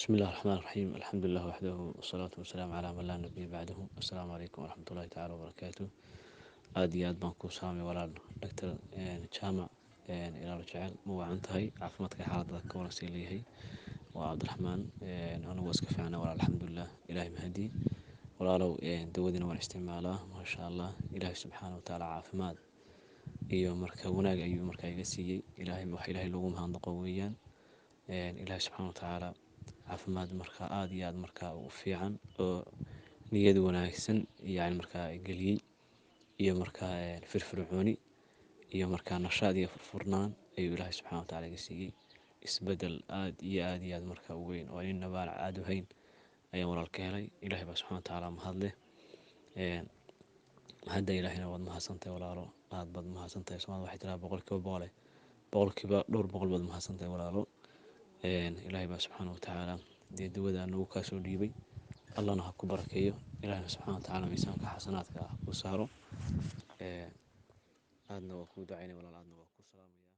بسم الله الرحمن الرحيم الحمد لله وحده والصلاة والسلام على من لا نبي بعده. السلام عليكم ورحمة الله تعالى وبركاته. aad iyo aad baan kuu salaamay walaal doctor jaamac ilaalo jecel ma wacan tahay caafimaadka xaaladda ka warasii leeyahay waa cabdiraxmaan anigu iska fiicnaa walaal alxamdulilah ilaahay mahadii walaalow dawadina waan isticmaalaa maasha allah ilaahay subxaana wa tacaala caafimaad iyo marka wanaag ayuu markaa iga siiyey ilaahay wax ilaahay loogu mahadnaqo weeyaan ilaahay subxaana wa tacaala caafimaad markaa aad iyo aad markaa u fiican oo niyad wanaagsan yani markaa geliyey iyo markaa firfircooni iyo markaa nashaad iyo furfurnaan ayuu ilaahay subxana wa tacala iga siiyey isbedel aad iyo aad markaa u weyn oo nin nabaal caad u hayn ayaan walaal ka helay ilaahay baa subxana wa tacaala mahadleh hadda ilaahayna waad mahadsantahay walaalo aad baad mahadsantahay soomaalida waxay tiraa boqolkiiba boqole boqolkiiba dhowr boqol baad mahadsantahay walaalo ilaahay baa subxaana wa tacaala dee dawadaa nagu kaa soo dhiibay allahna ha ku barakeeyo ilaahayna subxana wa tacaala miisaanka xasanaadka ah ku saaro aadna waa kuu ducaynay walaal aadna waa ku salaamaya